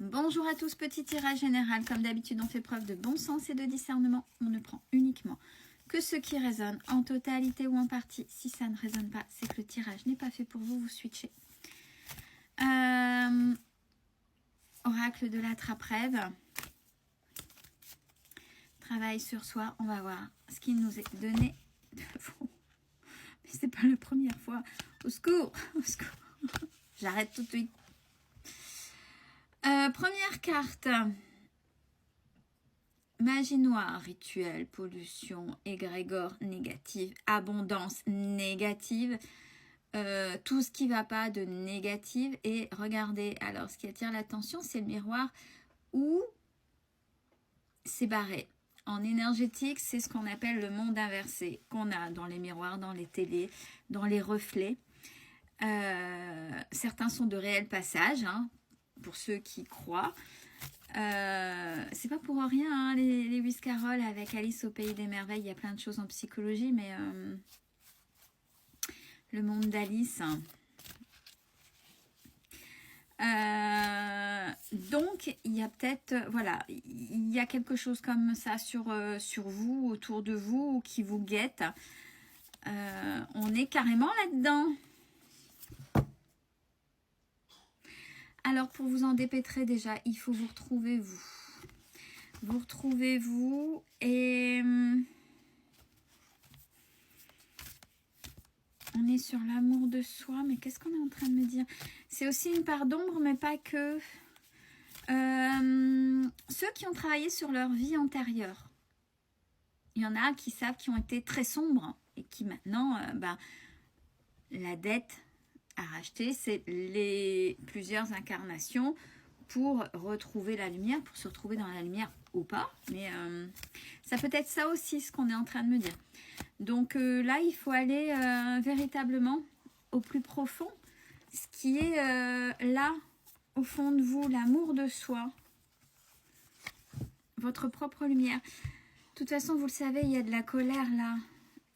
Bonjour à tous, petit tirage général. Comme d'habitude, on fait preuve de bon sens et de discernement. On ne prend uniquement que ce qui résonne en totalité ou en partie. Si ça ne résonne pas, c'est que le tirage n'est pas fait pour vous, vous switchez. Oracle de la trappe-rêve. Travail sur soi. On va voir ce qui nous est donné de vous. Mais c'est pas la première fois. Au secours, au secours. J'arrête tout de suite. Première carte. Magie noire, rituel, pollution, égrégore négative, abondance négative, tout ce qui ne va pas de négative. Et regardez, alors ce qui attire l'attention, c'est le miroir où c'est barré. En énergétique, c'est ce qu'on appelle le monde inversé, qu'on a dans les miroirs, dans les télés, dans les reflets. Certains sont de réels passages, hein, pour ceux qui croient. C'est pas pour rien, hein, les Lewis Carroll avec Alice au Pays des Merveilles, il y a plein de choses en psychologie, mais le monde d'Alice. Donc, il y a peut-être, voilà, il y a quelque chose comme ça sur vous, autour de vous, qui vous guette. On est carrément là-dedans. Alors, pour vous en dépêtrer déjà, il faut vous retrouver vous. Vous retrouvez vous et on est sur l'amour de soi. Mais qu'est-ce qu'on est en train de me dire? C'est aussi une part d'ombre, mais pas que. Ceux qui ont travaillé sur leur vie antérieure. Il y en a qui savent, qui ont été très sombres et qui maintenant, la dette à racheter, c'est plusieurs incarnations pour retrouver la lumière, pour se retrouver dans la lumière ou pas. Mais ça peut être ça aussi, ce qu'on est en train de me dire. Donc là, il faut aller véritablement au plus profond, ce qui est là, au fond de vous, l'amour de soi, votre propre lumière. De toute façon, vous le savez, il y a de la colère là.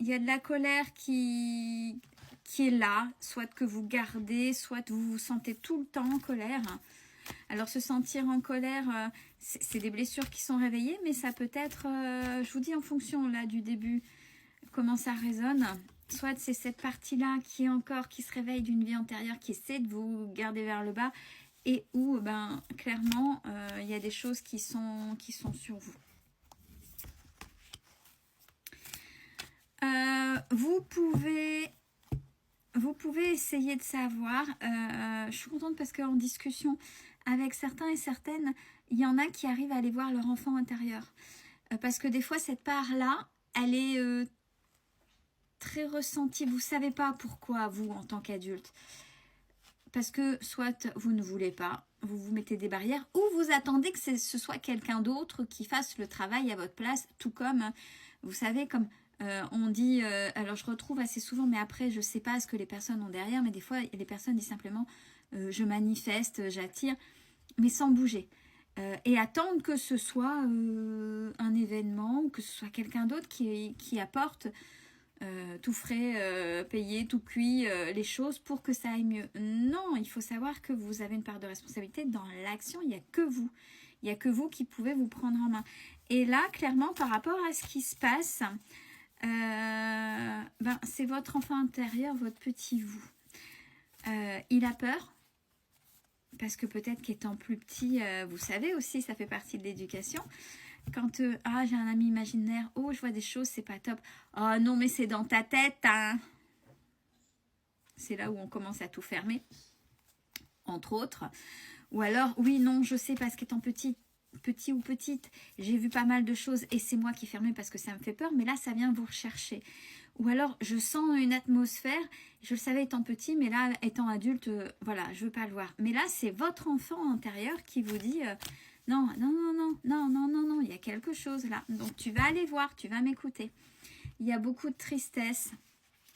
Il y a de la colère qui est là, soit que vous gardez, soit vous vous sentez tout le temps en colère. Alors se sentir en colère, c'est des blessures qui sont réveillées, mais ça peut être, je vous dis en fonction là du début, comment ça résonne. Soit c'est cette partie-là qui se réveille d'une vie antérieure, qui essaie de vous garder vers le bas, et où clairement il y a des choses qui sont sur vous. Vous pouvez essayer de savoir, je suis contente parce qu'en discussion avec certains et certaines, il y en a qui arrivent à aller voir leur enfant intérieur. Parce que des fois, cette part-là, elle est très ressentie. Vous ne savez pas pourquoi, vous, en tant qu'adulte. Parce que soit vous ne voulez pas, vous vous mettez des barrières, ou vous attendez que ce soit quelqu'un d'autre qui fasse le travail à votre place, tout comme, vous savez, comme... on dit, alors je retrouve assez souvent, mais après je sais pas ce que les personnes ont derrière, mais des fois les personnes disent simplement je manifeste, j'attire, mais sans bouger. Et attendre que ce soit un événement, ou que ce soit quelqu'un d'autre qui apporte tout frais, payé, tout cuit, les choses pour que ça aille mieux. Non, il faut savoir que vous avez une part de responsabilité dans l'action, il n'y a que vous. Il n'y a que vous qui pouvez vous prendre en main. Et là, clairement, par rapport à ce qui se passe... c'est votre enfant intérieur, votre petit vous. Il a peur parce que peut-être qu'étant plus petit, vous savez aussi, ça fait partie de l'éducation. Quand j'ai un ami imaginaire, oh je vois des choses, c'est pas top. Oh non mais c'est dans ta tête, hein. C'est là où on commence à tout fermer, entre autres. Ou alors oui non je sais parce qu'étant petit ou petite, j'ai vu pas mal de choses et c'est moi qui fermais parce que ça me fait peur, mais là ça vient vous rechercher. Ou alors je sens une atmosphère, je le savais étant petit, mais là étant adulte, voilà, je veux pas le voir. Mais là c'est votre enfant intérieur qui vous dit non, il y a quelque chose là. Donc tu vas aller voir, tu vas m'écouter. Il y a beaucoup de tristesse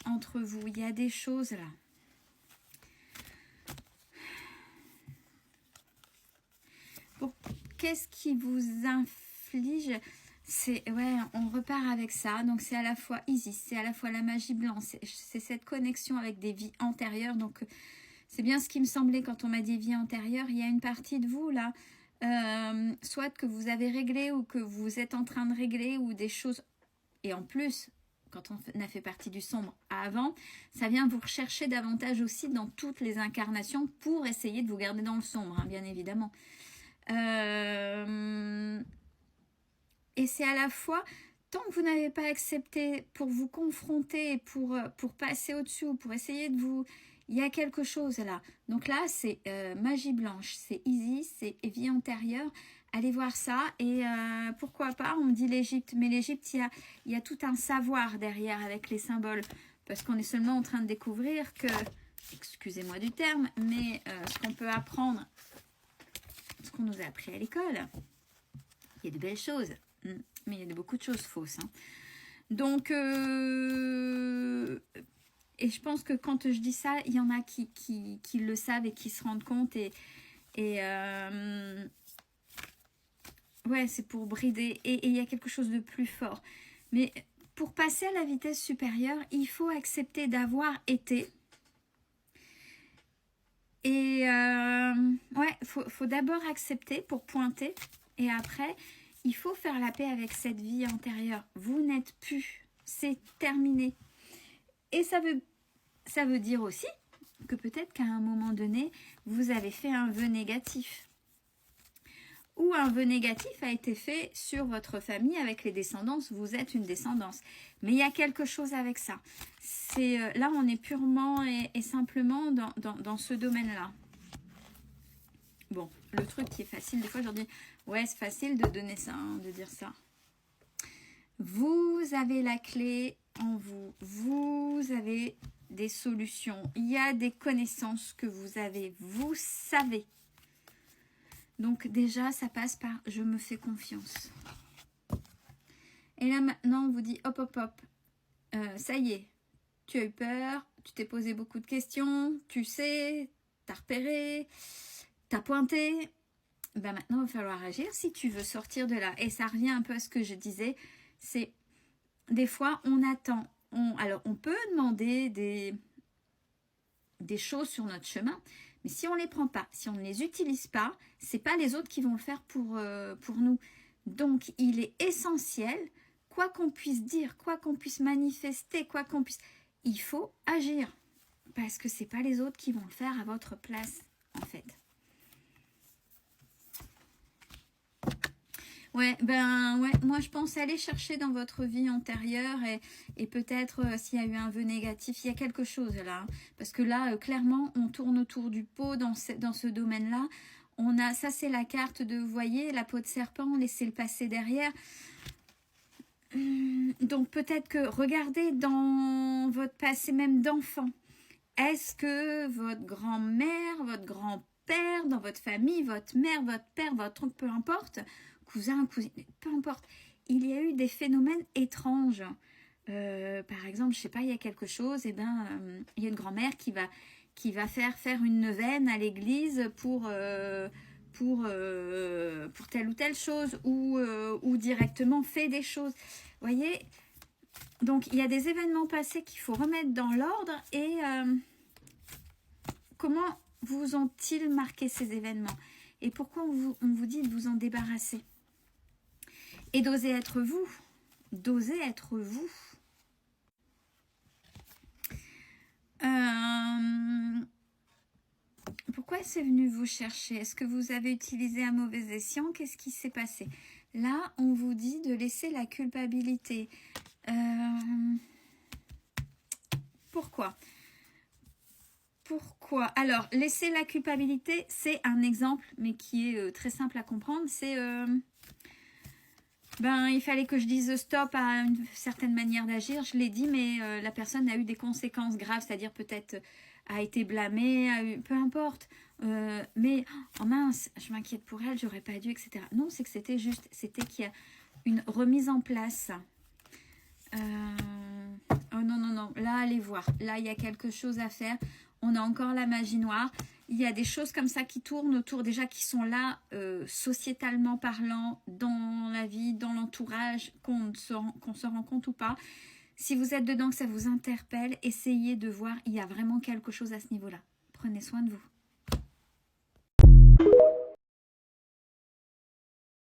entre vous, il y a des choses là. Qu'est-ce qui vous inflige? C'est ouais, on repart avec ça. Donc c'est à la fois Isis, c'est à la fois la magie blanche, c'est cette connexion avec des vies antérieures. Donc C'est bien ce qui me semblait quand on m'a dit vie antérieure. Il y a une partie de vous là, soit que vous avez réglé ou que vous êtes en train de régler ou des choses. Et en plus, quand on a fait partie du sombre avant, ça vient vous rechercher davantage aussi dans toutes les incarnations pour essayer de vous garder dans le sombre, hein, bien évidemment. Et c'est à la fois, tant que vous n'avez pas accepté pour vous confronter, pour passer au-dessus, pour essayer de vous... Il y a quelque chose là. Donc là, c'est magie blanche, c'est Isis, c'est vie antérieure. Allez voir ça. Et pourquoi pas, on me dit l'Égypte. Mais l'Égypte, il y a tout un savoir derrière avec les symboles. Parce qu'on est seulement en train de découvrir que, excusez-moi du terme, mais ce qu'on peut apprendre, ce qu'on nous a appris à l'école, il y a de belles choses. Mais il y a beaucoup de choses fausses. Hein. Donc... Et je pense que quand je dis ça, il y en a qui le savent et qui se rendent compte. Ouais, c'est pour brider. Et il y a quelque chose de plus fort. Mais pour passer à la vitesse supérieure, il faut accepter d'avoir été. Et ouais, faut d'abord accepter pour pointer. Et après, il faut faire la paix avec cette vie antérieure. Vous n'êtes plus. C'est terminé. Et ça veut dire aussi que peut-être qu'à un moment donné, vous avez fait un vœu négatif. Ou un vœu négatif a été fait sur votre famille avec les descendances. Vous êtes une descendance. Mais il y a quelque chose avec ça. Là, on est purement et simplement dans ce domaine-là. Bon, le truc qui est facile, des fois, je leur dis, ouais, c'est facile de donner ça, hein, de dire ça. Vous avez la clé en vous. Vous avez des solutions. Il y a des connaissances que vous avez. Vous savez. Donc déjà, ça passe par « je me fais confiance ». Et là, maintenant, on vous dit « hop, hop, hop, ça y est, tu as eu peur, tu t'es posé beaucoup de questions, tu sais, tu as repéré, tu as pointé. Ben maintenant, il va falloir agir si tu veux sortir de là. » Et ça revient un peu à ce que je disais, c'est des fois, on attend. Alors, on peut demander des choses sur notre chemin, mais si on ne les prend pas, si on ne les utilise pas, ce n'est pas les autres qui vont le faire pour nous. Donc, il est essentiel, quoi qu'on puisse dire, quoi qu'on puisse manifester, quoi qu'on puisse... Il faut agir, parce que ce n'est pas les autres qui vont le faire à votre place, en fait. Ouais, moi je pense aller chercher dans votre vie antérieure et peut-être s'il y a eu un vœu négatif, il y a quelque chose là. Hein, parce que là, clairement, on tourne autour du pot dans ce domaine-là. Ça c'est la carte de, vous voyez, la peau de serpent, laissez le passé derrière. Donc peut-être que regardez dans votre passé même d'enfant. Est-ce que votre grand-mère, votre grand-père, dans votre famille, votre mère, votre père, votre oncle, peu importe, cousin, cousine, peu importe, il y a eu des phénomènes étranges. Par exemple, je sais pas, il y a quelque chose, il y a une grand-mère qui va faire une neuvaine à l'église pour telle ou telle chose ou directement fait des choses. Vous voyez, donc il y a des événements passés qu'il faut remettre dans l'ordre et comment vous ont-ils marqué ces événements et pourquoi on vous dit de vous en débarrasser et d'oser être vous, d'oser être vous. Pourquoi c'est venu vous chercher? Est-ce que vous avez utilisé un mauvais escient? Qu'est-ce qui s'est passé? Là, on vous dit de laisser la culpabilité. Pourquoi? Alors, laisser la culpabilité, c'est un exemple, mais qui est très simple à comprendre. C'est... il fallait que je dise stop à une certaine manière d'agir. Je l'ai dit, mais la personne a eu des conséquences graves, c'est-à-dire peut-être a été blâmée, peu importe. Mais, oh mince, je m'inquiète pour elle, j'aurais pas dû, etc. Non, c'est que c'était juste, c'était qu'il y a une remise en place. Oh non, là, allez voir. Là, il y a quelque chose à faire. On a encore la magie noire. Il y a des choses comme ça qui tournent autour, déjà qui sont là, sociétalement parlant, dans la vie, dans l'entourage, qu'on se rend compte ou pas. Si vous êtes dedans, que ça vous interpelle, essayez de voir, il y a vraiment quelque chose à ce niveau-là. Prenez soin de vous.